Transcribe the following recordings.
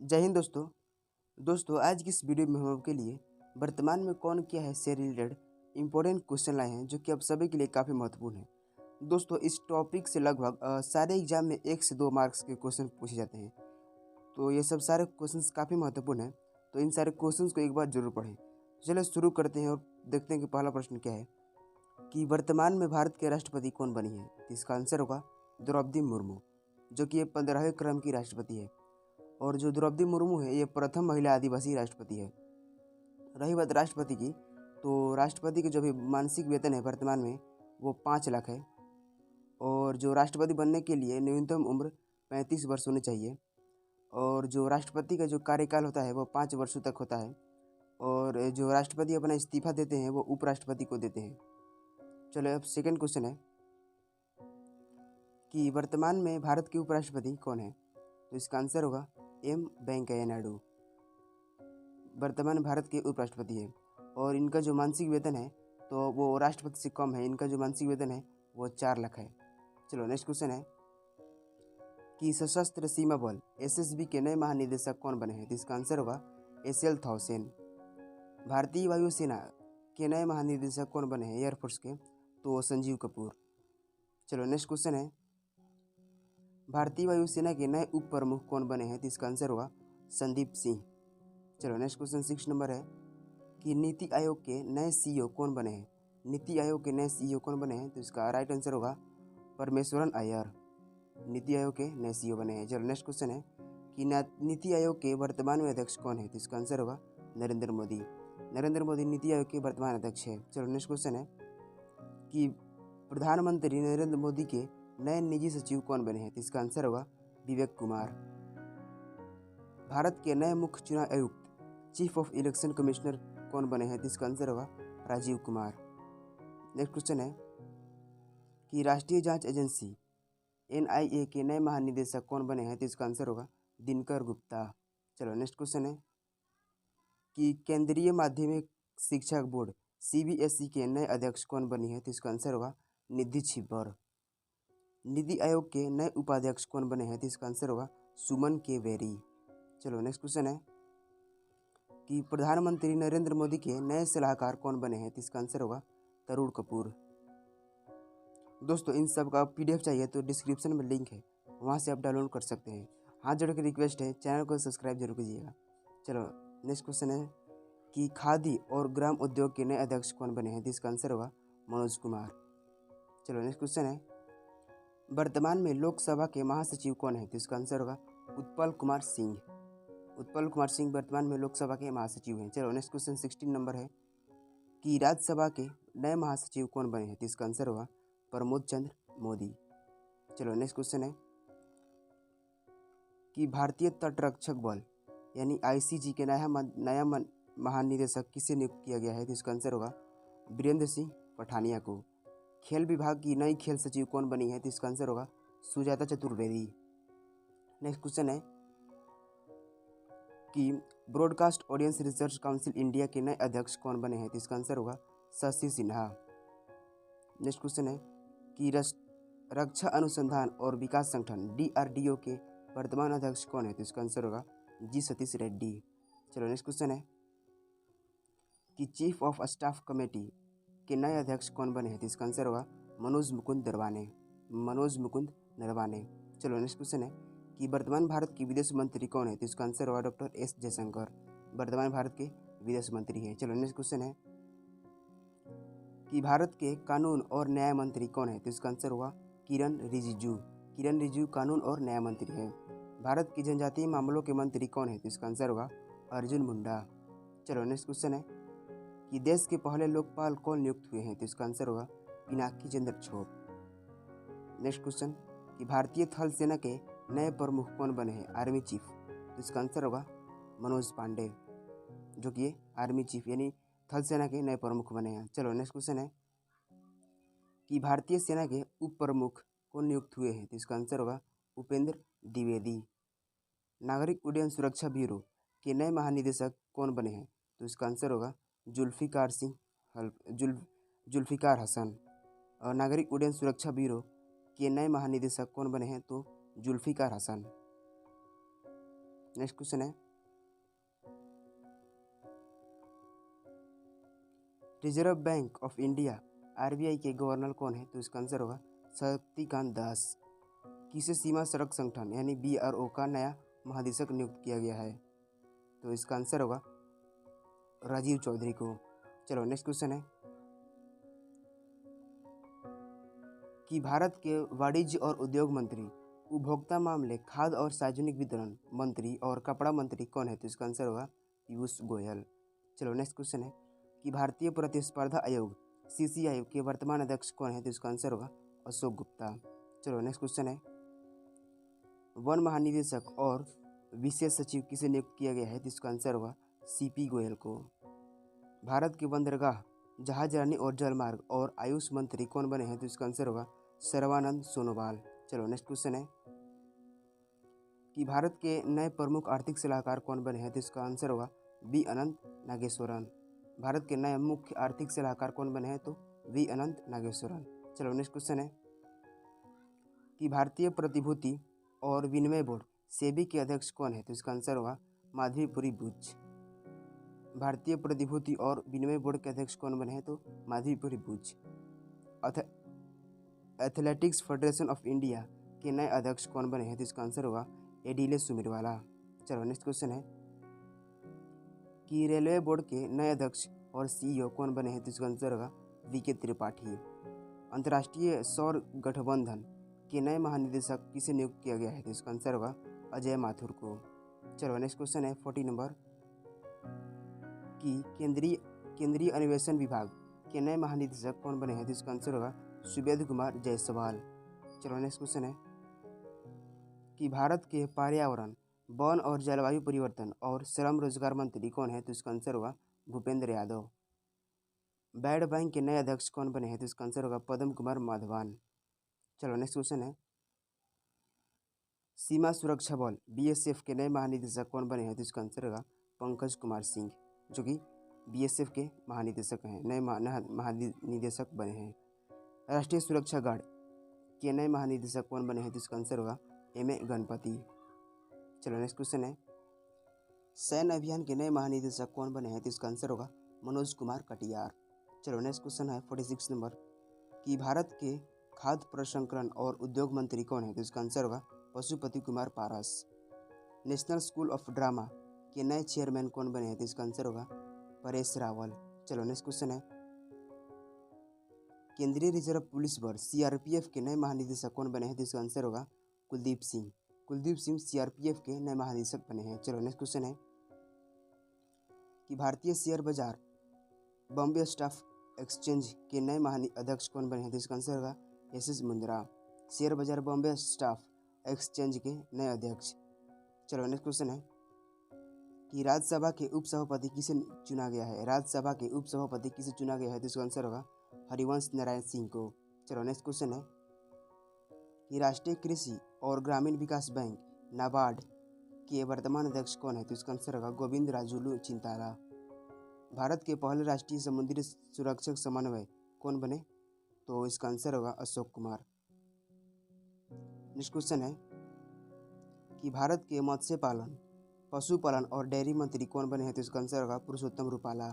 जय हिंद दोस्तों आज की इस वीडियो में हम आपके लिए वर्तमान में कौन क्या है से रिलेटेड इंपॉर्टेंट क्वेश्चन लाए हैं जो कि आप सभी के लिए काफ़ी महत्वपूर्ण है। दोस्तों इस टॉपिक से लगभग सारे एग्जाम में 1 से 2 मार्क्स के क्वेश्चन पूछे जाते हैं। तो ये सब सारे क्वेश्चंस काफ़ी महत्वपूर्ण हैं, तो इन सारे क्वेश्चंस को एक बार जरूर पढ़ें। चलिए शुरू करते हैं और देखते हैं कि पहला प्रश्न क्या है कि वर्तमान में भारत के राष्ट्रपति कौन बनी है। तो इसका आंसर होगा द्रौपदी मुर्मू, जो कि ये 15वें क्रम की राष्ट्रपति है। और जो द्रौपदी मुर्मू है ये प्रथम महिला आदिवासी राष्ट्रपति है। रही बात राष्ट्रपति की, तो राष्ट्रपति के जो भी मासिक वेतन है वर्तमान में वो 5 लाख है। और जो राष्ट्रपति बनने के लिए न्यूनतम उम्र 35 वर्ष होनी चाहिए। और जो राष्ट्रपति का जो कार्यकाल होता है वो 5 वर्षों तक होता है। और जो राष्ट्रपति अपना इस्तीफा देते हैं वो उपराष्ट्रपति को देते हैं। चलो अब सेकंड क्वेश्चन है कि वर्तमान में भारत के उपराष्ट्रपति कौन है। तो इसका आंसर होगा एम वेंकैया नायडू, वर्तमान भारत के उपराष्ट्रपति है। और इनका जो मासिक वेतन है तो वो राष्ट्रपति से कम है। इनका जो मासिक वेतन है वो 4 लाख है। चलो नेक्स्ट क्वेश्चन है कि सशस्त्र सीमा बल एसएसबी के नए महानिदेशक कौन बने हैं। तो इसका आंसर होगा एसएल थाउसेन। भारतीय वायुसेना के नए महानिदेशक कौन बने हैं एयरफोर्स के, तो संजीव कपूर। चलो नेक्स्ट क्वेश्चन है भारतीय वायुसेना के नए उप प्रमुख कौन बने हैं। तो इसका आंसर होगा संदीप सिंह। चलो नेक्स्ट क्वेश्चन 6 नंबर है कि नीति आयोग के नए सीईओ कौन बने हैं। नीति आयोग के नए सीईओ कौन बने हैं। तो इसका राइट आंसर होगा परमेश्वरन अय्यर, नीति आयोग के नए सीईओ बने हैं। चलो नेक्स्ट क्वेश्चन है कि नीति आयोग के वर्तमान में अध्यक्ष कौन है। तो इसका आंसर होगा नरेंद्र मोदी। नरेंद्र मोदी नीति आयोग के वर्तमान अध्यक्ष है। चलो नेक्स्ट क्वेश्चन है कि प्रधानमंत्री नरेंद्र मोदी के नए निजी सचिव कौन बने हैं। तो इसका आंसर होगा विवेक कुमार। भारत के नए मुख्य चुनाव आयुक्त चीफ ऑफ इलेक्शन कमिश्नर कौन बने हैं। तो इसका आंसर होगा राजीव कुमार। नेक्स्ट क्वेश्चन है कि राष्ट्रीय जांच एजेंसी एनआईए के नए महानिदेशक कौन बने हैं। तो इसका आंसर होगा दिनकर गुप्ता। चलो नेक्स्ट क्वेश्चन है कि केंद्रीय माध्यमिक शिक्षा बोर्ड सीबीएसई के नए अध्यक्ष कौन बनी है। तो इसका आंसर होगा निधि छिब्बर। नीति आयोग के नए उपाध्यक्ष कौन बने हैं। तो इसका आंसर होगा सुमन के बेरी। चलो नेक्स्ट क्वेश्चन है कि प्रधानमंत्री नरेंद्र मोदी के नए सलाहकार कौन बने हैं। तो इसका आंसर होगा तरुण कपूर। दोस्तों इन सब का पीडीएफ चाहिए तो डिस्क्रिप्शन में लिंक है, वहाँ से आप डाउनलोड कर सकते हैं। हाथ जोड़ के रिक्वेस्ट है चैनल को सब्सक्राइब जरूर कीजिएगा। चलो नेक्स्ट क्वेश्चन है कि खादी और ग्राम उद्योग के नए अध्यक्ष कौन बने हैं। तो इसका आंसर होगा मनोज कुमार। चलो नेक्स्ट क्वेश्चन है वर्तमान में लोकसभा के महासचिव कौन है। तो इसका आंसर होगा उत्पल कुमार सिंह। उत्पल कुमार सिंह वर्तमान में लोकसभा के महासचिव हैं। चलो नेक्स्ट क्वेश्चन 16 नंबर है कि राज्यसभा के नए महासचिव कौन बने हैं। तो इसका आंसर होगा प्रमोद चंद्र मोदी। चलो नेक्स्ट क्वेश्चन है कि भारतीय तटरक्षक बल यानी आईसीजी के नया महानिदेशक किसे नियुक्त किया गया है। तो इसका आंसर होगा वीरेंद्र सिंह पठानिया को। खेल विभाग की नई खेल सचिव कौन बनी है। तो इसका आंसर होगा सुजाता चतुर्वेदी। नेक्स्ट क्वेश्चन है कि broadcast audience research council India के नए अध्यक्ष कौन बने हैं। तो इसका आंसर होगा शशि सिन्हा। नेक्स्ट क्वेश्चन है कि रक्षा अनुसंधान और विकास संगठन डीआरडीओ के वर्तमान अध्यक्ष कौन है। तो इसका आंसर होगा जी सतीश रेड्डी। चलो नेक्स्ट क्वेश्चन है कि चीफ ऑफ स्टाफ कमेटी के नए अध्यक्ष कौन बने हैं। तो इसका आंसर होगा मनोज मुकुंद नरवाने। चलो नेक्स्ट क्वेश्चन है कि वर्तमान भारत की विदेश मंत्री कौन है। तो इसका आंसर होगा डॉक्टर एस जयशंकर, वर्तमान भारत के विदेश मंत्री हैं। चलो नेक्स्ट क्वेश्चन है कि भारत के कानून और न्याय मंत्री कौन है। तो इसका आंसर होगा किरण रिजिजू कानून और न्याय मंत्री है। भारत की जनजातीय मामलों के मंत्री कौन है। तो इसका आंसर होगा अर्जुन मुंडा। चलो नेक्स्ट क्वेश्चन है कि देश के पहले लोकपाल कौन नियुक्त हुए हैं। तो इसका आंसर होगा पिनाकी चंद्र छोप। नेक्स्ट क्वेश्चन कि भारतीय थल सेना के नए प्रमुख कौन बने हैं आर्मी चीफ। तो इसका आंसर होगा मनोज पांडे, जो कि आर्मी चीफ यानी थल सेना के नए प्रमुख बने हैं। चलो नेक्स्ट क्वेश्चन है कि भारतीय सेना के उप प्रमुख कौन नियुक्त हुए हैं। तो इसका आंसर होगा उपेंद्र द्विवेदी। नागरिक उड्डयन सुरक्षा ब्यूरो के नए महानिदेशक कौन बने हैं। तो इसका आंसर होगा जुल्फिकार हसन। और नागरिक उड्डयन सुरक्षा ब्यूरो के नए महानिदेशक कौन बने हैं। तो जुल्फिकार हसन। नेक्स्ट क्वेश्चन है reserve bank of India RBI के गवर्नर कौन है? तो इसका आंसर होगा शक्तिकांत दास। किसे सीमा सड़क संगठन यानी बीआरओ का नया महानिदेशक नियुक्त किया गया है? तो इसका आंसर होगा राजीव चौधरी को। चलो नेक्स्ट क्वेश्चन है कि भारत के वाणिज्य और उद्योग मंत्री, उपभोक्ता मामले, खाद्य और सार्वजनिक वितरण मंत्री और कपड़ा मंत्री कौन है? तो इसका आंसर होगा पीयूष गोयल। चलो नेक्स्ट क्वेश्चन है कि भारतीय प्रतिस्पर्धा आयोग सीसीआई के वर्तमान अध्यक्ष कौन है? तो इसका आंसर होगा अशोक गुप्ता। चलो नेक्स्ट क्वेश्चन है वन महानिदेशक और विशेष सचिव किसे नियुक्त किया गया है? तो इसका आंसर होगा सीपी गोयल को। भारत के बंदरगाह, जहाजरानी और जलमार्ग और आयुष मंत्री कौन बने हैं? तो इसका आंसर होगा सर्बानंद सोनोवाल। चलो नेक्स्ट क्वेश्चन है कि भारत के नए प्रमुख आर्थिक सलाहकार कौन बने हैं? तो इसका आंसर होगा वी अनंत नागेश्वरन। भारत के नए मुख्य आर्थिक सलाहकार कौन बने हैं? तो वी अनंत नागेश्वरन। चलो नेक्स्ट क्वेश्चन है कि भारतीय प्रतिभूति और विनिमय बोर्ड सेबी के अध्यक्ष कौन है? तो इसका आंसर होगा माधवीपुरी बुच। भारतीय प्रतिभूति और विनिमय बोर्ड के अध्यक्ष कौन बने हैं? तो Madhabi Puri Buch. Athletics federation of India के नए अध्यक्ष कौन बने हैं? तो इसका आंसर होगा एडिले सुमिरवाला। चलो नेक्स्ट क्वेश्चन है कि रेलवे बोर्ड के नए अध्यक्ष और सीईओ कौन बने हैं? तो इसका आंसर होगा वीके त्रिपाठी। अंतर्राष्ट्रीय सौर गठबंधन के नए महानिदेशक किसे नियुक्त किया गया है? तो इसका आंसर होगा अजय माथुर को। चलो नेक्स्ट क्वेश्चन है 40 नंबर कि केंद्रीय अन्वेषण विभाग के नए महानिदेशक कौन बने हैं? तो इसका आंसर होगा सुबेद कुमार जायसवाल। चलो नेक्स्ट क्वेश्चन है कि भारत के पर्यावरण, वन और जलवायु परिवर्तन और श्रम रोजगार मंत्री कौन है? तो इसका आंसर होगा भूपेंद्र यादव। वर्ल्ड बैंक के नए अध्यक्ष कौन बने हैं? तो इसका आंसर होगा पद्म कुमार माधवान। चलो नेक्स्ट क्वेश्चन है सीमा सुरक्षा बल बीएसएफ के नए महानिदेशक कौन बने हैं? तो इसका आंसर होगा पंकज कुमार सिंह, जो कि बीएसएफ के महानिदेशक हैं, नए महानिदेशक बने हैं। राष्ट्रीय सुरक्षा गार्ड के नए महानिदेशक कौन बने हैं? तो इसका आंसर होगा एम ए गणपति। चलो नेक्स्ट क्वेश्चन है सैन्य अभियान के नए महानिदेशक कौन बने हैं? तो इसका आंसर होगा मनोज कुमार कटियार। चलो नेक्स्ट क्वेश्चन है 46 नंबर कि भारत के खाद्य प्रसंस्करण और उद्योग मंत्री कौन है? तो इसका आंसर होगा Pashupati Kumar Paras. National school of drama के नए चेयरमैन कौन बने हैं? तो इसका आंसर होगा परेश रावल। चलो नेक्स्ट क्वेश्चन है केंद्रीय रिजर्व पुलिस बल सीआरपीएफ के नए महानिदेशक कौन बने हैं? तो इसका आंसर होगा कुलदीप सिंह। कुलदीप सिंह सीआरपीएफ के नए महानिदेशक बने हैं। चलो नेक्स्ट क्वेश्चन है कि भारतीय शेयर बाजार बॉम्बे स्टॉक एक्सचेंज के नए महाअध्यक्ष कौन बने हैं? तो इसका आंसर होगा एसएस मुंद्रा। शेयर बाजार बॉम्बे स्टॉक एक्सचेंज के नए अध्यक्ष। चलो नेक्स्ट क्वेश्चन है कि राज्यसभा के उपसभापति किसे चुना गया है? राज्यसभा के उपसभापति किसे चुना गया है? तो इसका आंसर होगा हरिवंश नारायण सिंह को। चलो नेक्स्ट क्वेश्चन है कि राष्ट्रीय कृषि और ग्रामीण विकास बैंक नाबार्ड के वर्तमान अध्यक्ष कौन है? तो इसका आंसर होगा गोविंद राजुलू चिंताला। भारत के पहले राष्ट्रीय समुद्री सुरक्षक समन्वय कौन बने? तो इसका आंसर होगा अशोक कुमार। नेक्स्ट क्वेश्चन है कि भारत के मत्स्य पालन, पशुपालन और डेयरी मंत्री कौन बने हैं? तो इसका आंसर होगा पुरुषोत्तम रूपाला।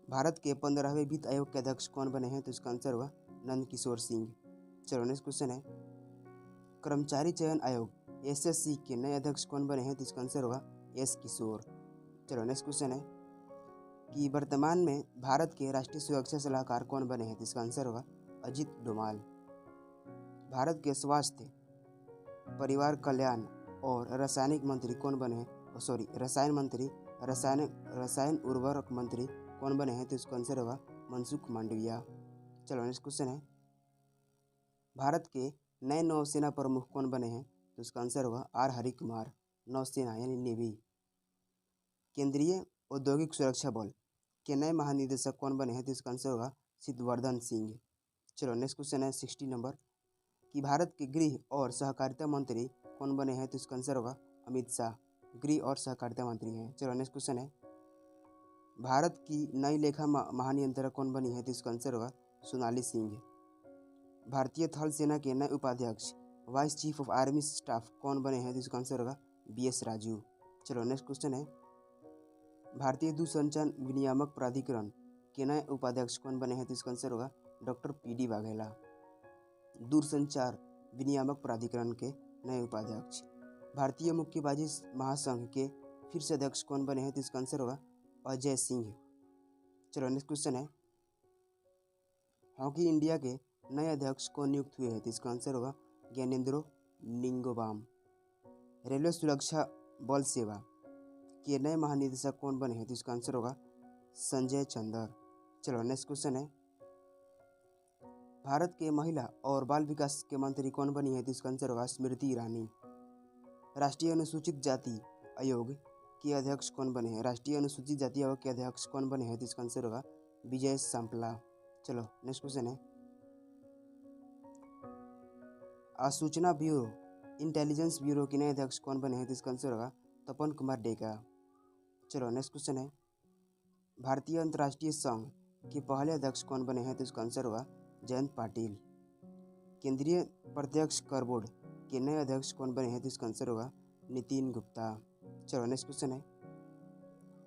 भारत के 15वें वित्त आयोग के अध्यक्ष कौन बने हैं? तो इसका आंसर होगा नंद किशोर सिंह। चलो नेक्स्ट क्वेश्चन है कर्मचारी चयन आयोग एसएससी के नए अध्यक्ष कौन बने हैं? तो इसका आंसर होगा एस किशोर। चलो नेक्स्ट क्वेश्चन है कि वर्तमान में भारत के राष्ट्रीय सुरक्षा सलाहकार कौन बने हैं? तो इसका आंसर होगा अजित डोभाल। भारत के स्वास्थ्य, परिवार कल्याण और रासायनिक मंत्री कौन बने हैं? रसायन उर्वरक मंत्री कौन बने हैं? तो इसका आंसर होगा मनसुख मांडविया। चलो नेक्स्ट क्वेश्चन है भारत के नए नौसेना प्रमुख कौन बने हैं? तो इसका आंसर होगा आर हरि कुमार। नौसेना यानी नेवी। केंद्रीय औद्योगिक सुरक्षा बल के नए महानिदेशक कौन बने हैं? तो इसका आंसर होगा सिद्धवर्धन सिंह। चलो नेक्स्ट क्वेश्चन है 60 नंबर कि भारत के गृह और सहकारिता मंत्री कौन बने हैं? तो इसका आंसर होगा अमित शाह, गृह और सहकारिता मंत्री हैं। चलो नेक्स्ट क्वेश्चन है भारत की नई लेखा महानियंत्रक कौन बनी है? तो इसका आंसर होगा सोनाली सिंह। भारतीय थल सेना के नए उपाध्यक्ष vice chief of army staff कौन बने हैं? तो इसका आंसर होगा बीएस राजू। चलो नेक्स्ट क्वेश्चन है, भारतीय दूरसंचार विनियामक प्राधिकरण के नए उपाध्यक्ष कौन बने हैं? तो इसका आंसर होगा डॉक्टर पी.डी. वाघेला। दूरसंचार विनियामक प्राधिकरण के नए उपाध्यक्ष। भारतीय मुक्केबाजी महासंघ के फिर से अध्यक्ष कौन बने हैं? तो इसका आंसर होगा अजय सिंह। चलो नेक्स्ट क्वेश्चन है, हॉकी इंडिया के नए अध्यक्ष कौन नियुक्त हुए हैं? तो इसका आंसर होगा ज्ञानेंद्रो निंगोबाम। रेलवे सुरक्षा बल सेवा के नए महानिदेशक कौन बने हैं? तो इसका आंसर होगा संजय चंदर। चलो नेक्स्ट क्वेश्चन है, भारत के महिला और बाल विकास के मंत्री कौन बनी है? तो इसका आंसर होगा स्मृति ईरानी। राष्ट्रीय अनुसूचित जाति आयोग के अध्यक्ष कौन बने हैं? राष्ट्रीय अनुसूचित जाति आयोग के अध्यक्ष कौन बने हैं? तो इसका आंसर होगा विजय सांपला। चलो नेक्स्ट क्वेश्चन है, सूचना ब्यूरो इंटेलिजेंस ब्यूरो के नए अध्यक्ष कौन बने हैं? तो इसका आंसर होगा तपन कुमार डेका। चलो नेक्स्ट क्वेश्चन है, भारतीय अंतर्राष्ट्रीय संघ के पहले अध्यक्ष कौन बने हैं? तो इसका आंसर होगा जयंत पाटिल। केंद्रीय प्रत्यक्ष कर बोर्ड के नए अध्यक्ष कौन बने हैं? तो इसका आंसर होगा नितिन गुप्ता। चलो नेक्स्ट क्वेश्चन है,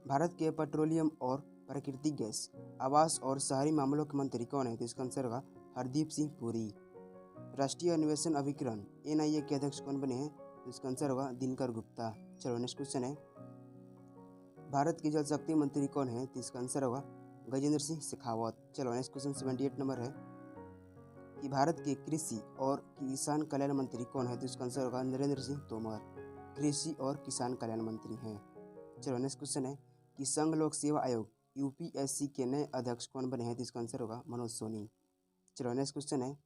भारत के पेट्रोलियम और प्राकृतिक गैस, आवास और शहरी मामलों के मंत्री कौन है? तो इसका आंसर होगा हरदीप सिंह पुरी। राष्ट्रीय अन्वेषण अभिकरण NIA के अध्यक्ष कौन बने हैं? तो इसका आंसर होगा दिनकर गुप्ता। चलो नेक्स्ट क्वेश्चन है, भारत के जल शक्ति मंत्री कौन है? तो इसका आंसर होगा गजेंद्र सिंह शेखावत। चलो नेक्स्ट क्वेश्चन 78 नंबर है कि भारत के कृषि और किसान कल्याण मंत्री कौन है? तो इसका आंसर होगा नरेंद्र सिंह तोमर। कृषि और किसान कल्याण मंत्री हैं। चलो नेक्स्ट क्वेश्चन है कि संघ लोक सेवा आयोग UPSC के नए अध्यक्ष कौन बने हैं? तो इसका आंसर होगा मनोज सोनी। चलो नेक्स्ट क्वेश्चन है,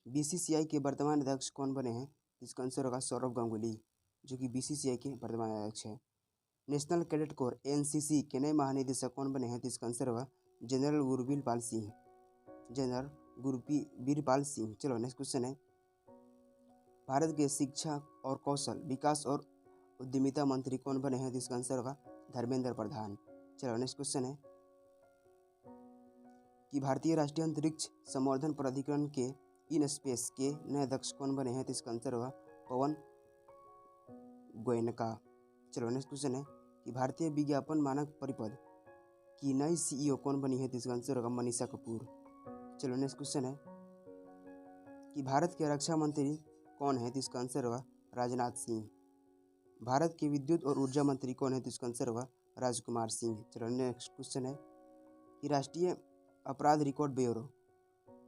BCCI के वर्तमान अध्यक्ष कौन बने हैं? तो इसका आंसर होगा सौरभ गांगुली, जो कि BCCI के वर्तमान अध्यक्ष हैं। नेशनल कैडेट कोर NCC के नए महानिदेशक कौन बने हैं? तो इसका आंसर होगा जनरल गुरबीरपाल सिंह। जनरल गुरबीरपाल सिंह। चलो नेक्स्ट क्वेश्चन है, भारत के शिक्षा और कौशल विकास और उद्यमिता मंत्री कौन बने हैं? तो इसका आंसर होगा धर्मेंद्र प्रधान। चलो नेक्स्ट क्वेश्चन है कि भारतीय राष्ट्रीय अंतरिक्ष संवर्धन प्राधिकरण के इन स्पेस के नए अध्यक्ष कौन बने हैं? तो इसका आंसर होगा पवन गोयनका। चलो नेक्स्ट क्वेश्चन है कि भारतीय विज्ञापन मानक परिषद की नई CEO कौन बनी है? तो इसका आंसर होगा मनीषा कपूर। चलो नेक्स्ट क्वेश्चन है कि भारत के रक्षा मंत्री कौन है? तो इसका आंसर होगा राजनाथ सिंह। भारत के विद्युत और ऊर्जा मंत्री कौन है? तो इसका आंसर होगा राजकुमार सिंह। चलो नेक्स्ट क्वेश्चन है कि राष्ट्रीय अपराध रिकॉर्ड ब्यूरो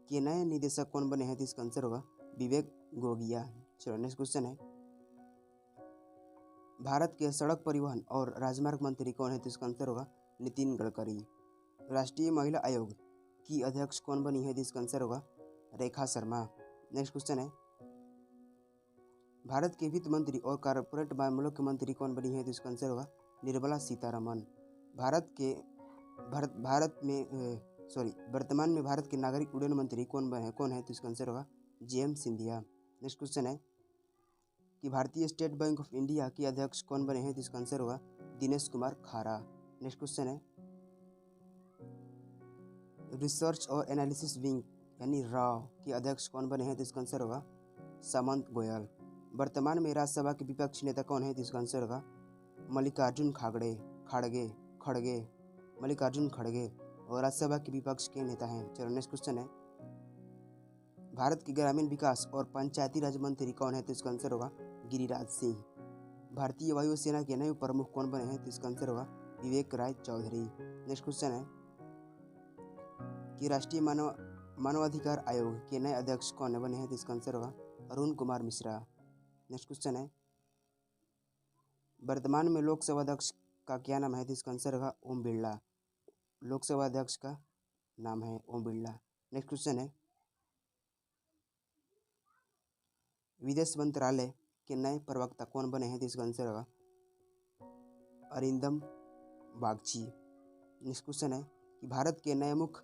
के नए निदेशक कौन बने हैं? तो इसका आंसर होगा विवेक गोगिया। चलो नेक्स्ट क्वेश्चन है, भारत के सड़क परिवहन और राजमार्ग मंत्री कौन है? तो इसका आंसर होगा नितिन गडकरी। राष्ट्रीय महिला आयोग की अध्यक्ष कौन बनी है? तो इसका आंसर होगा रेखा शर्मा। नेक्स्ट क्वेश्चन है, भारत के वित्त मंत्री और कॉर्पोरेट मामलों के मंत्री कौन बनी है? तो इसका आंसर होगा निर्मला सीतारमन। वर्तमान में भारत के नागरिक उड्डयन मंत्री कौन है? तो इसका आंसर होगा JM सिंधिया। नेक्स्ट क्वेश्चन है कि भारतीय स्टेट बैंक ऑफ इंडिया के अध्यक्ष कौन बने हैं? तो इसका आंसर होगा दिनेश कुमार खारा। नेक्स्ट क्वेश्चन है, रिसर्च और एनालिसिस विंग यानी RAW के अध्यक्ष कौन बने हैं? तो इसका आंसर होगा सामंत गोयल। वर्तमान में राज्यसभा के विपक्षी नेता कौन है? तो इसका आंसर होगा मल्लिकार्जुन खड़गे मल्लिकार्जुन खड़गे और राज्यसभा के विपक्ष के नेता हैं। चलो नेक्स्ट क्वेश्चन है, भारत के ग्रामीण विकास और पंचायती राज मंत्री कौन है? तो इसका आंसर होगा गिरिराज सिंह। भारतीय वायुसेना के नए प्रमुख कौन बने हैं? तो इसका आंसर होगा विवेक राय चौधरी। नेक्स्ट क्वेश्चन है कि राष्ट्रीय मानवाधिकार आयोग के नए अध्यक्ष कौन बने हैं? तो इसका आंसर होगा अरुण कुमार मिश्रा। नेक्स्ट क्वेश्चन है, वर्तमान में लोकसभा अध्यक्ष का क्या नाम है? तो इसका आंसर होगा ओम बिरला। लोकसभा अध्यक्ष का नाम है ओम बिरला। नेक्स्ट क्वेश्चन है, विदेश मंत्रालय के नए प्रवक्ता कौन बने हैं? तो इसका आंसर होगा अरिंदम बागची। नेक्स्ट क्वेश्चन है कि भारत के नए मुख्य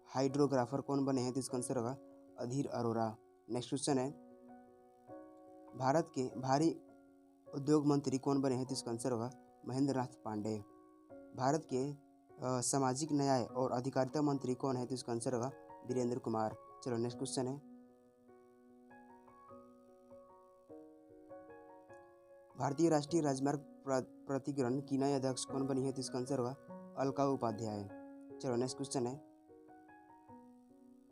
हाइड्रोग्राफर कौन बने हैं? तो इसका आंसर होगा अधीर अरोरा। नेक्स्ट क्वेश्चन है, भारत के भारी उद्योग मंत्री कौन बने हैं? तो इसका आंसर होगा महेंद्र नाथ पांडे। भारत के सामाजिक न्याय और अधिकारिता मंत्री कौन है? तो इसका आंसर होगा वीरेंद्र कुमार। चलो नेक्स्ट क्वेश्चन है, भारतीय राष्ट्रीय राजमार्ग प्राधिकरण की नए अध्यक्ष कौन बनी है? तो इसका आंसर होगा अलका उपाध्याय। चलो नेक्स्ट क्वेश्चन है,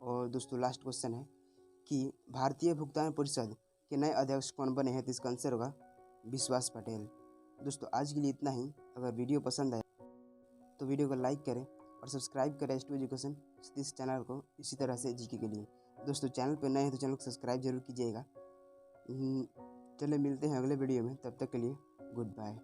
और दोस्तों लास्ट क्वेश्चन है कि भारतीय भुगतान परिषद के नए अध्यक्ष कौन बने हैं? तो इसका आंसर होगा विश्वास पटेल। दोस्तों आज के लिए इतना ही। अगर वीडियो पसंद आए तो वीडियो को लाइक करें और सब्सक्राइब करें S2 एजुकेशन इस चैनल को, इसी तरह से जीके के लिए। दोस्तों चैनल पर नए हैं तो चैनल को सब्सक्राइब जरूर कीजिएगा। चलिए मिलते हैं अगले वीडियो में, तब तक के लिए गुड बाय।